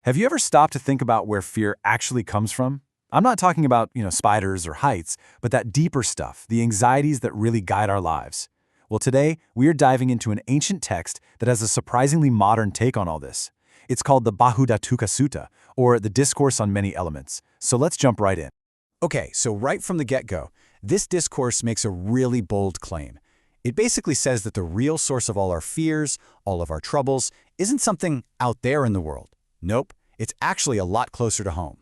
Have you ever stopped to think about where fear actually comes from? I'm not talking about, spiders or heights, but that deeper stuff, the anxieties that really guide our lives. Well, today, we are diving into an ancient text that has a surprisingly modern take on all this. It's called the Bahudhātukasutta, or the Discourse on Many Elements. So let's jump right in. Okay, so right from the get-go, this discourse makes a really bold claim. It basically says that the real source of all our fears, all of our troubles, isn't something out there in the world. Nope, it's actually a lot closer to home.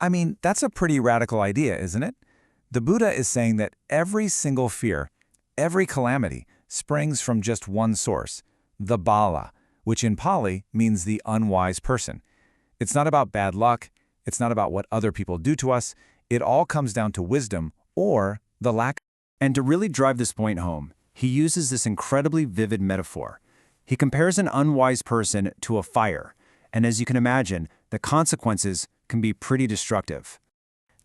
I mean, that's a pretty radical idea, isn't it? The Buddha is saying that every single fear, every calamity, springs from just one source, the bala, which in Pali means the unwise person. It's not about bad luck, it's not about what other people do to us, it all comes down to wisdom or the lack. And to really drive this point home, he uses this incredibly vivid metaphor. He compares an unwise person to a fire, and as you can imagine, the consequences can be pretty destructive.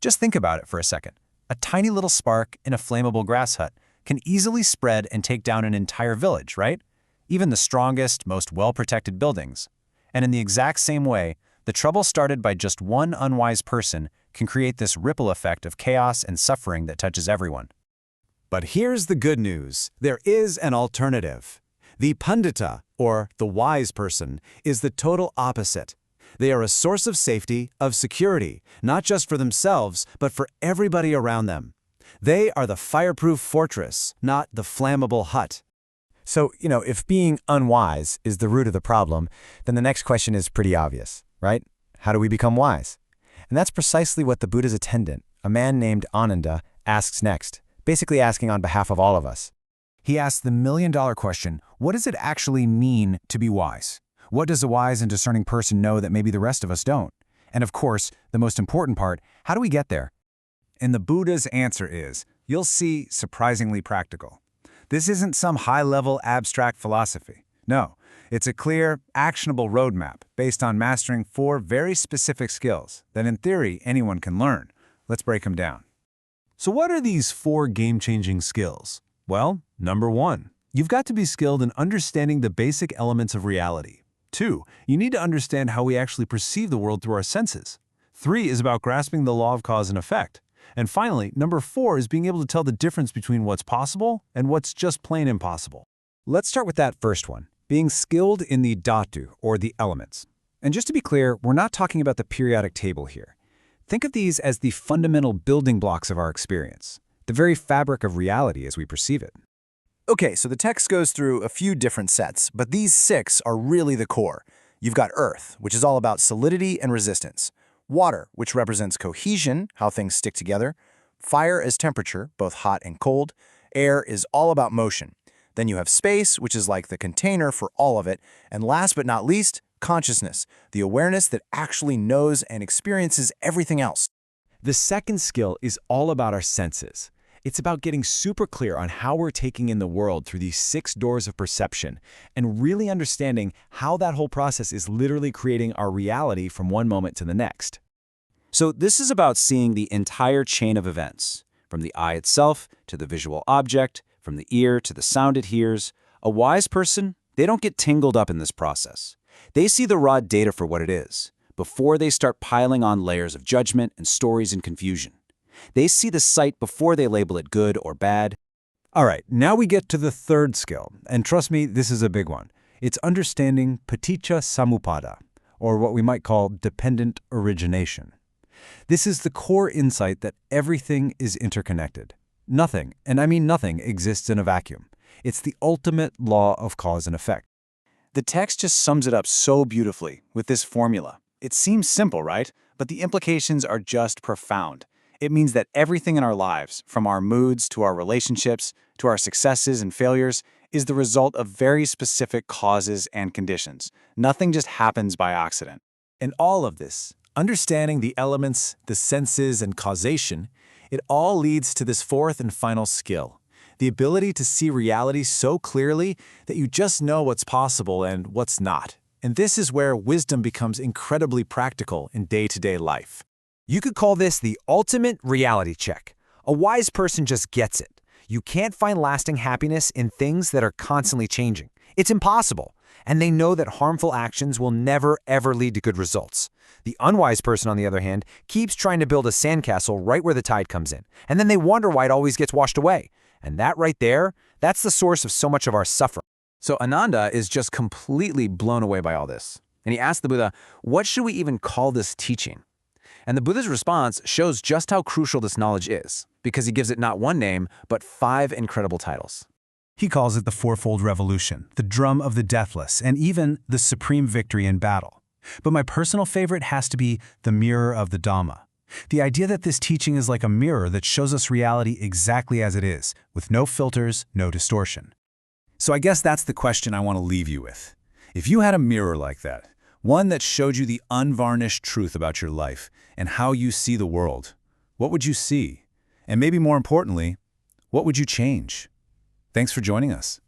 Just think about it for a second. A tiny little spark in a flammable grass hut can easily spread and take down an entire village, right? Even the strongest, most well-protected buildings. And in the exact same way, the trouble started by just one unwise person can create this ripple effect of chaos and suffering that touches everyone. But here's the good news. There is an alternative. The pandita, or the wise person, is the total opposite. They are a source of safety, of security, not just for themselves, but for everybody around them. They are the fireproof fortress, not the flammable hut. So, if being unwise is the root of the problem, then the next question is pretty obvious, right? How do we become wise? And that's precisely what the Buddha's attendant, a man named Ananda, asks next, basically asking on behalf of all of us. He asks the million-dollar question, what does it actually mean to be wise? What does a wise and discerning person know that maybe the rest of us don't? And of course, the most important part, how do we get there? And the Buddha's answer is, you'll see, surprisingly practical. This isn't some high-level abstract philosophy. No, it's a clear, actionable roadmap based on mastering 4 very specific skills that in theory anyone can learn. Let's break them down. So what are these 4 game-changing skills? Well, number 1, you've got to be skilled in understanding the basic elements of reality. 2, you need to understand how we actually perceive the world through our senses. 3 is about grasping the law of cause and effect. And finally, number 4 is being able to tell the difference between what's possible and what's just plain impossible. Let's start with that first one, being skilled in the dhātu, or the elements. And just to be clear, we're not talking about the periodic table here. Think of these as the fundamental building blocks of our experience, the very fabric of reality as we perceive it. Okay, so the text goes through a few different sets, but these 6 are really the core. You've got earth, which is all about solidity and resistance. Water, which represents cohesion, how things stick together. Fire as temperature, both hot and cold. Air is all about motion. Then you have space, which is like the container for all of it. And last but not least, consciousness, the awareness that actually knows and experiences everything else. The second skill is all about our senses. It's about getting super clear on how we're taking in the world through these 6 doors of perception and really understanding how that whole process is literally creating our reality from one moment to the next. So this is about seeing the entire chain of events, from the eye itself to the visual object, from the ear to the sound it hears. A wise person, they don't get tangled up in this process. They see the raw data for what it is, before they start piling on layers of judgment and stories and confusion. They see the sight before they label it good or bad. All right, now we get to the third skill, and trust me, this is a big one. It's understanding paticca samuppada, or what we might call dependent origination. This is the core insight that everything is interconnected. Nothing, and I mean nothing, exists in a vacuum. It's the ultimate law of cause and effect. The text just sums it up so beautifully with this formula. It seems simple, right? But the implications are just profound. It means that everything in our lives, from our moods to our relationships, to our successes and failures, is the result of very specific causes and conditions. Nothing just happens by accident. And all of this, understanding the elements, the senses, and causation, it all leads to this fourth and final skill, the ability to see reality so clearly that you just know what's possible and what's not. And this is where wisdom becomes incredibly practical in day-to-day life. You could call this the ultimate reality check. A wise person just gets it. You can't find lasting happiness in things that are constantly changing. It's impossible. and they know that harmful actions will never, ever lead to good results. The unwise person, on the other hand, keeps trying to build a sandcastle right where the tide comes in, and then they wonder why it always gets washed away. And that right there, that's the source of so much of our suffering. So Ananda is just completely blown away by all this. And he asked the Buddha, what should we even call this teaching? And the Buddha's response shows just how crucial this knowledge is, because he gives it not one name, but 5 incredible titles. He calls it the Fourfold Revolution, the Drum of the Deathless, and even the Supreme Victory in Battle. But my personal favorite has to be the Mirror of the Dhamma. The idea that this teaching is like a mirror that shows us reality exactly as it is, with no filters, no distortion. So I guess that's the question I want to leave you with. If you had a mirror like that, one that showed you the unvarnished truth about your life and how you see the world, what would you see? And maybe more importantly, what would you change? Thanks for joining us.